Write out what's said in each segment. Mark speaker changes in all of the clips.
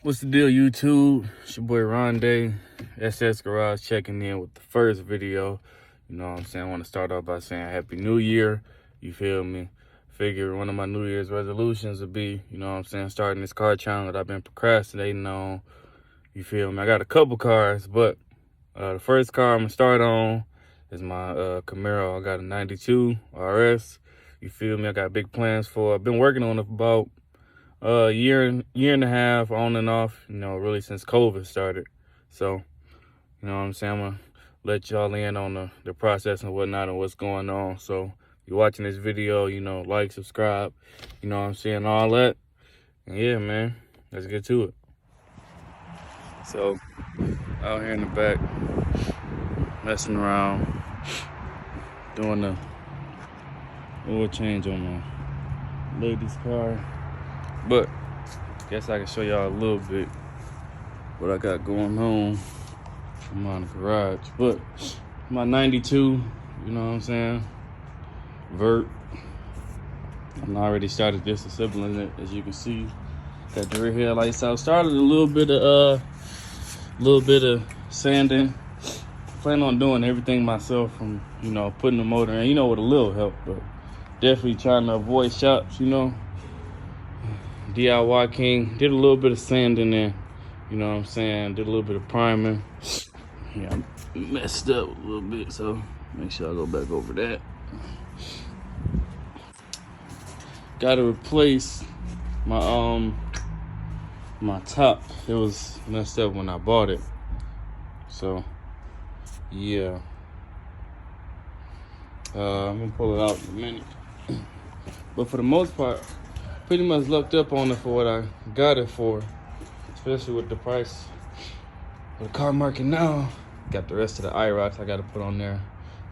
Speaker 1: What's the deal, YouTube? It's your boy Rondé, SS Garage, checking in with the first video. You know what I'm saying? I want to start off by saying Happy New Year. You feel me? Figure one of my New Year's resolutions would be, you know what I'm saying, starting this car channel that I've been procrastinating on. You feel me? I got a couple cars, but the first car I'm going to start on is my Camaro. I got a 92 RS. You feel me? I got big plans for it. I've been working on it for about year and a half on and off, you know, really since COVID started. So, you know what I'm saying, I'm gonna let y'all in on the process and whatnot and what's going on. So if you're watching this video, you know, like, subscribe, you know what I'm saying, all that. And yeah, man, let's get to it. So out here in the back, messing around, doing the oil change on my lady's car. But guess I can show y'all a little bit what I got going on. I'm on the garage, but my 92, you know what I'm saying, vert. I already started disassembling it, as you can see. Got the rear headlights out. Started a little bit of sanding. Plan on doing everything myself, from, you know, putting the motor in, you know, with a little help, but definitely trying to avoid shops, you know. DIY King. Did a little bit of sanding there, you know what I'm saying. Did a little bit of priming. Yeah, I messed up a little bit, so make sure I go back over that. Got to replace my my top. It was messed up when I bought it, so yeah. I'm gonna pull it out in a minute, but for the most part, pretty much looked up on it for what I got it for, especially with the price of the car market now. Got the rest of the IROCs I got to put on there.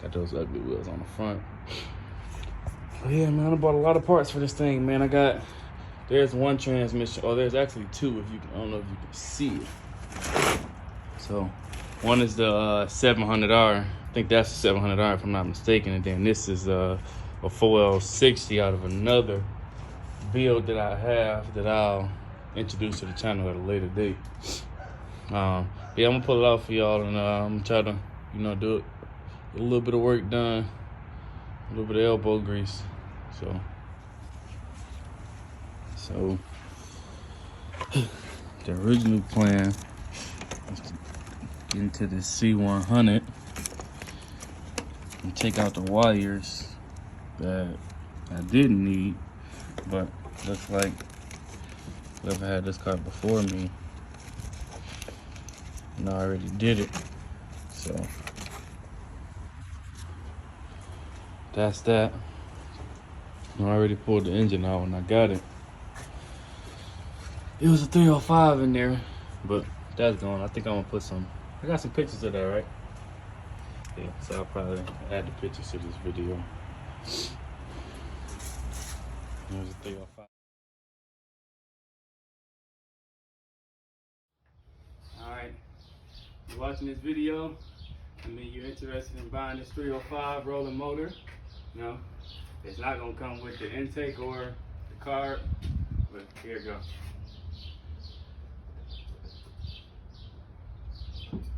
Speaker 1: Got those ugly wheels on the front. But yeah, man, I bought a lot of parts for this thing, man. There's one transmission, or there's actually two, if you can, I don't know if you can see it. So one is the 700R. I think that's the 700R if I'm not mistaken. And then this is a 4L60 out of another build that I have that I'll introduce to the channel at a later date. Yeah, I'm gonna pull it out for y'all, and I'm gonna try to, you know, do it. Get a little bit of work done, a little bit of elbow grease. So the original plan was to get into the C100 and take out the wires that I didn't need, but looks like whoever had this car before me, you know, I already did it. So that's that. I already pulled the engine out when I got it. It was a 305 in there, but that's gone. I think I'm gonna put some, I got some pictures of that, right? Yeah, so I'll probably add the pictures to this video. There's a 305. Alright, you're watching this video, I mean, you're interested in buying this 305 rolling motor. You know, it's not gonna come with the intake or the card, but here it goes.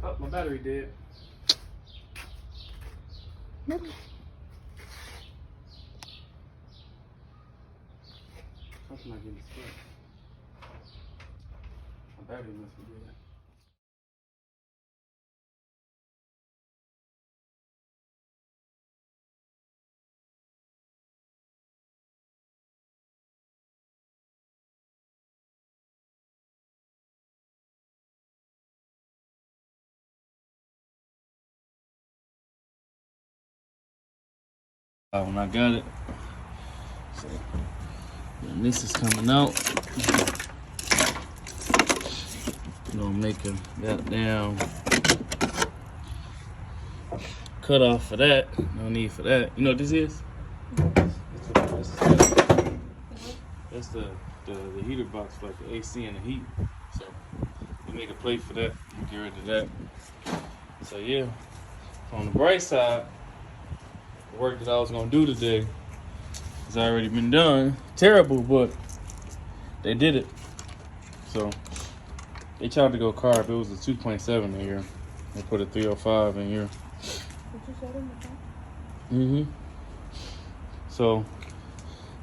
Speaker 1: Oh, my battery dead. Nope. Something not getting split. My battery must be dead. When I got it, so when this is coming out, I'm gonna make a goddamn cut off for that. No need for that. You know what this is? That's the heater box for like the AC and the heat. So you make a plate for that. You get rid of that. So yeah, on the bright side, the work that I was gonna do today has already been done. Terrible, but they did it. So They tried to go carb. It was a 2.7 in here. They put a 305 in here.
Speaker 2: Did you show them the car?
Speaker 1: Mm-hmm. So,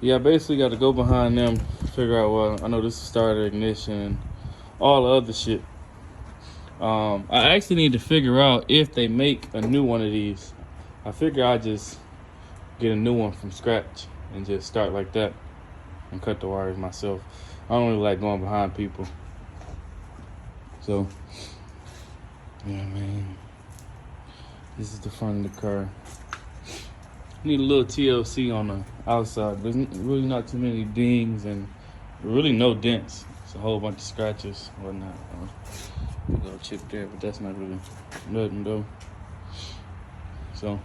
Speaker 1: yeah, I basically got to go behind them, figure out, well, I know this is starter, ignition, all the other shit. I actually need to figure out if they make a new one of these. I figure I'll just get a new one from scratch and just start like that and cut the wires myself. I don't really like going behind people. So, yeah, man. This is the front of the car. Need a little TLC on the outside. There's really not too many dings and really no dents. It's a whole bunch of scratches and whatnot. A little chip there, but that's not really nothing though. So,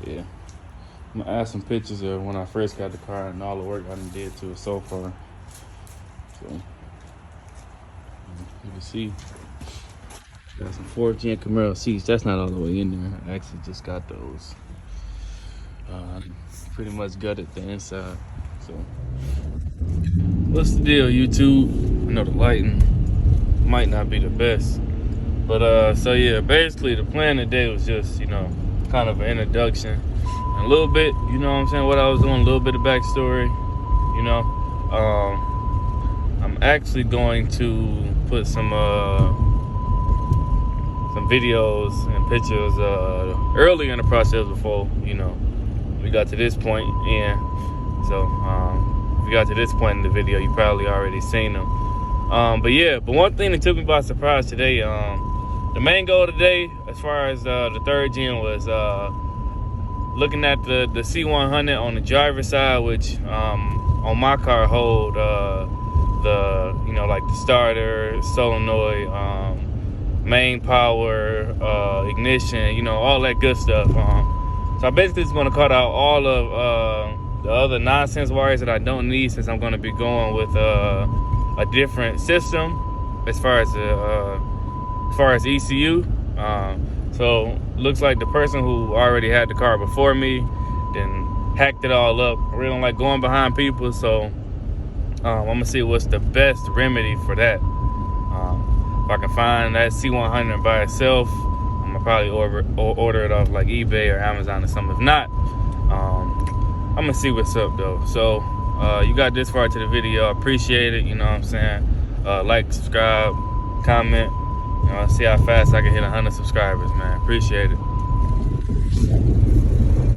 Speaker 1: yeah. I'm gonna add some pictures of when I first got the car and all the work I done did to it so far. So, you can see. Got some 4th-gen Camaro seats. That's not all the way in there. I actually just got those. Pretty much gutted the inside. So, what's the deal, YouTube? I know the lighting might not be the best, but so yeah, basically the plan today was just, you know, kind of an introduction, and a little bit, you know what I'm saying, what I was doing, a little bit of backstory, you know. I'm actually going to put some videos and pictures early in the process before, you know, we got to this point. And so if you got to this point in the video, you probably already seen them. But yeah, but one thing that took me by surprise today, the main goal today as far as the 3rd gen was looking at the C100 on the driver's side, which on my car hold the, you know, like the starter, solenoid, main power, ignition, you know, all that good stuff. So I basically just want to cut out all of the other nonsense wires that I don't need, since I'm going to be going with a different system as far as ECU. So looks like the person who already had the car before me then hacked it all up. I really don't like going behind people, so I'm gonna see what's the best remedy for that. If I can find that C100 by itself, I'm gonna probably order it off like eBay or Amazon or something. If not, I'm gonna see what's up though. So you got this far to the video, I appreciate it, you know what I'm saying. Like, subscribe, comment, you know, see how fast I can hit 100 subscribers, man. Appreciate it.